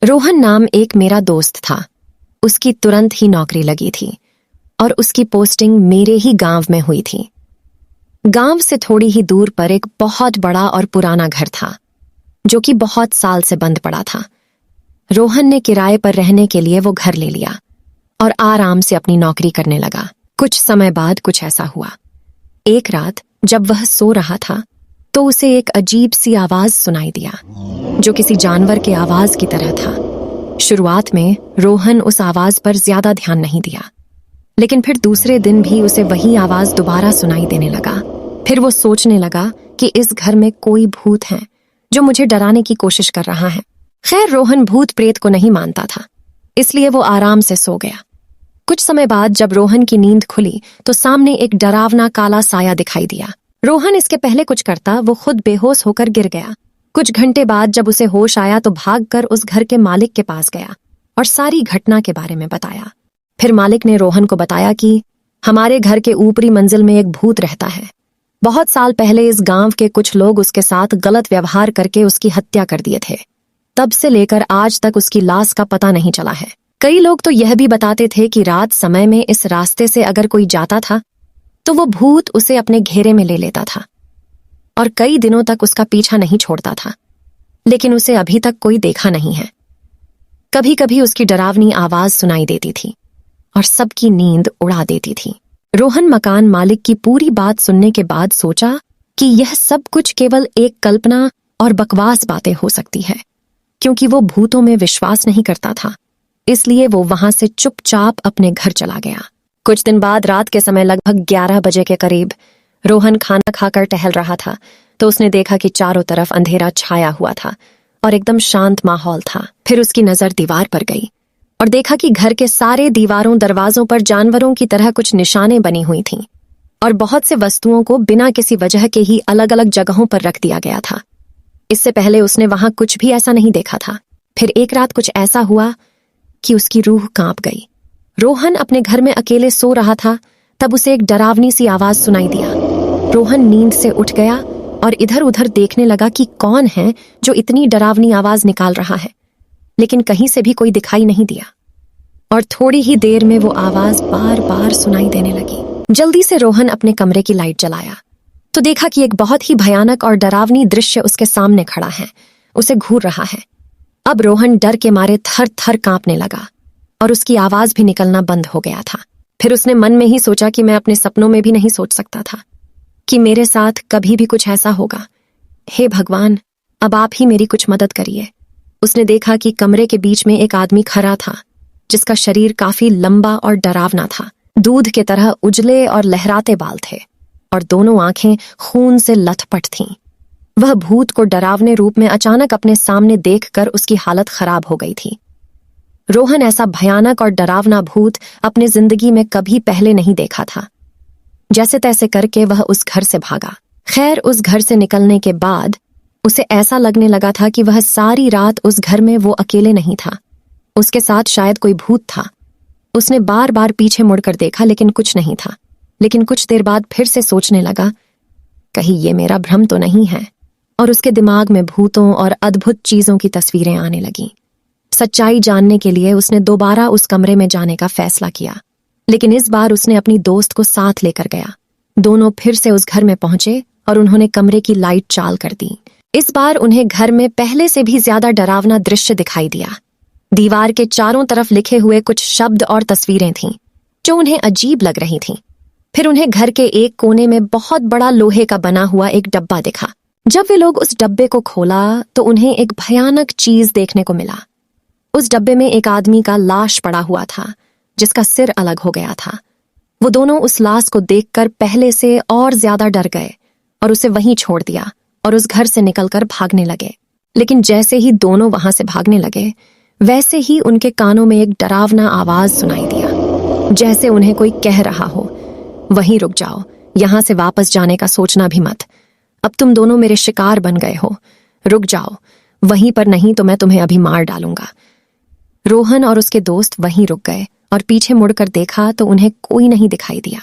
रोहन नाम एक मेरा दोस्त था। उसकी तुरंत ही नौकरी लगी थी और उसकी पोस्टिंग मेरे ही गांव में हुई थी। गांव से थोड़ी ही दूर पर एक बहुत बड़ा और पुराना घर था जो कि बहुत साल से बंद पड़ा था। रोहन ने किराए पर रहने के लिए वो घर ले लिया और आराम से अपनी नौकरी करने लगा। कुछ समय बाद कुछ ऐसा हुआ। एक रात जब वह सो रहा था तो उसे एक अजीब सी आवाज सुनाई दिया जो किसी जानवर के आवाज की तरह था। शुरुआत में रोहन उस आवाज पर ज्यादा ध्यान नहीं दिया, लेकिन फिर दूसरे दिन भी उसे वही आवाज दोबारा सुनाई देने लगा। फिर वो सोचने लगा कि इस घर में कोई भूत है जो मुझे डराने की कोशिश कर रहा है। खैर, रोहन भूत प्रेत को नहीं मानता था, इसलिए वो आराम से सो गया। कुछ समय बाद जब रोहन की नींद खुली तो सामने एक डरावना काला साया दिखाई दिया। रोहन इसके पहले कुछ करता वो खुद बेहोश होकर गिर गया। कुछ घंटे बाद जब उसे होश आया तो भागकर उस घर के मालिक के पास गया और सारी घटना के बारे में बताया। फिर मालिक ने रोहन को बताया कि हमारे घर के ऊपरी मंजिल में एक भूत रहता है। बहुत साल पहले इस गांव के कुछ लोग उसके साथ गलत व्यवहार करके उसकी हत्या कर दिए थे। तब से लेकर आज तक उसकी लाश का पता नहीं चला है। कई लोग तो यह भी बताते थे कि रात समय में इस रास्ते से अगर कोई जाता था तो वो भूत उसे अपने घेरे में ले लेता था और कई दिनों तक उसका पीछा नहीं छोड़ता था, लेकिन उसे अभी तक कोई देखा नहीं है। कभी कभी उसकी डरावनी आवाज सुनाई देती थी और सबकी नींद उड़ा देती थी। रोहन मकान मालिक की पूरी बात सुनने के बाद सोचा कि यह सब कुछ केवल एक कल्पना और बकवास बातें हो सकती है, क्योंकि वो भूतों में विश्वास नहीं करता था। इसलिए वो वहां से चुपचाप अपने घर चला गया। कुछ दिन बाद रात के समय लगभग 11 बजे के करीब रोहन खाना खाकर टहल रहा था तो उसने देखा कि चारों तरफ अंधेरा छाया हुआ था और एकदम शांत माहौल था। फिर उसकी नजर दीवार पर गई और देखा कि घर के सारे दीवारों दरवाजों पर जानवरों की तरह कुछ निशानें बनी हुई थीं और बहुत से वस्तुओं को बिना किसी वजह के ही अलग अलग जगहों पर रख दिया गया था। इससे पहले उसने वहां कुछ भी ऐसा नहीं देखा था। फिर एक रात कुछ ऐसा हुआ कि उसकी रूह कांप गई। रोहन अपने घर में अकेले सो रहा था, तब उसे एक डरावनी सी आवाज सुनाई दिया। रोहन नींद से उठ गया और इधर उधर देखने लगा कि कौन है जो इतनी डरावनी आवाज निकाल रहा है, लेकिन कहीं से भी कोई दिखाई नहीं दिया और थोड़ी ही देर में वो आवाज बार बार सुनाई देने लगी। जल्दी से रोहन अपने कमरे की लाइट जलाया तो देखा कि एक बहुत ही भयानक और डरावनी दृश्य उसके सामने खड़ा है, उसे घूर रहा है। अब रोहन डर के मारे थर थर कांपने लगा और उसकी आवाज भी निकलना बंद हो गया था। फिर उसने मन में ही सोचा कि मैं अपने सपनों में भी नहीं सोच सकता था कि मेरे साथ कभी भी कुछ ऐसा होगा। हे भगवान, अब आप ही मेरी कुछ मदद करिए। उसने देखा कि कमरे के बीच में एक आदमी खड़ा था जिसका शरीर काफी लंबा और डरावना था। दूध के तरह उजले और लहराते बाल थे और दोनों आंखें खून से लथपथ थीं। वह भूत को डरावने रूप में अचानक अपने सामने देखकर उसकी हालत खराब हो गई थी। रोहन ऐसा भयानक और डरावना भूत अपने जिंदगी में कभी पहले नहीं देखा था। जैसे तैसे करके वह उस घर से भागा। खैर, उस घर से निकलने के बाद उसे ऐसा लगने लगा था कि वह सारी रात उस घर में वो अकेले नहीं था, उसके साथ शायद कोई भूत था। उसने बार बार पीछे मुड़कर देखा लेकिन कुछ नहीं था। लेकिन कुछ देर बाद फिर से सोचने लगा, कहीं ये मेरा भ्रम तो नहीं है, और उसके दिमाग में भूतों और अद्भुत चीजों की तस्वीरें आने लगीं। सच्चाई जानने के लिए उसने दोबारा उस कमरे में जाने का फैसला किया, लेकिन इस बार उसने अपनी दोस्त को साथ लेकर गया। दोनों फिर से उस घर में पहुंचे और उन्होंने कमरे की लाइट चाल कर दी। इस बार उन्हें घर में पहले से भी ज्यादा डरावना दृश्य दिखाई दिया। दीवार के चारों तरफ लिखे हुए कुछ शब्द और तस्वीरें थीं जो उन्हें अजीब लग रही थीं। फिर उन्हें घर के एक कोने में बहुत बड़ा लोहे का बना हुआ एक डब्बा दिखा। जब वे लोग उस डब्बे को खोला तो उन्हें एक भयानक चीज देखने को मिला। उस डब्बे में एक आदमी का लाश पड़ा हुआ था जिसका सिर अलग हो गया था। वो दोनों उस लाश को देखकर पहले से और ज्यादा डर गए और उसे वहीं छोड़ दिया और उस घर से निकलकर भागने लगे। लेकिन जैसे ही दोनों वहां से भागने लगे, वैसे ही उनके कानों में एक डरावना आवाज सुनाई दिया, जैसे उन्हें कोई कह रहा हो, वहीं रुक जाओ, यहां से वापस जाने का सोचना भी मत। अब तुम दोनों मेरे शिकार बन गए हो, रुक जाओ वहीं पर, नहीं तो मैं तुम्हें अभी मार डालूंगा। रोहन और उसके दोस्त वहीं रुक गए और पीछे मुड़कर देखा तो उन्हें कोई नहीं दिखाई दिया,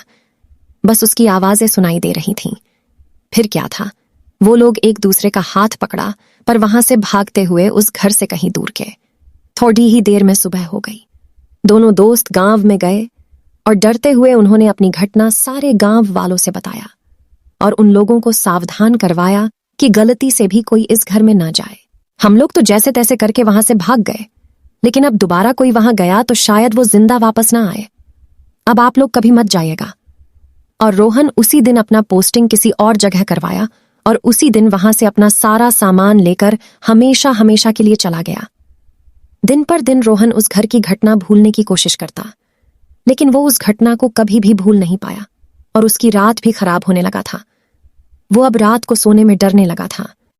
बस उसकी आवाजें सुनाई दे रही थीं। फिर क्या था, वो लोग एक दूसरे का हाथ पकड़ा पर वहां से भागते हुए उस घर से कहीं दूर गए। थोड़ी ही देर में सुबह हो गई। दोनों दोस्त गांव में गए और डरते हुए उन्होंने अपनी घटना सारे गांव वालों से बताया और उन लोगों को सावधान करवाया कि गलती से भी कोई इस घर में ना जाए। हम लोग तो जैसे तैसे करके वहां से भाग गए, लेकिन अब दोबारा कोई वहां गया तो शायद वो जिंदा वापस ना आए। अब आप लोग कभी मत जाइएगा। और रोहन उसी दिन अपना पोस्टिंग किसी और जगह करवाया और उसी दिन वहां से अपना सारा सामान लेकर हमेशा हमेशा के लिए चला गया। दिन पर दिन रोहन उस घर की घटना भूलने की कोशिश करता, लेकिन वो उस घटना को कभी भी भूल नहीं पाया और उसकी रात भी खराब होने लगा था। वो अब रात को सोने में डरने लगा था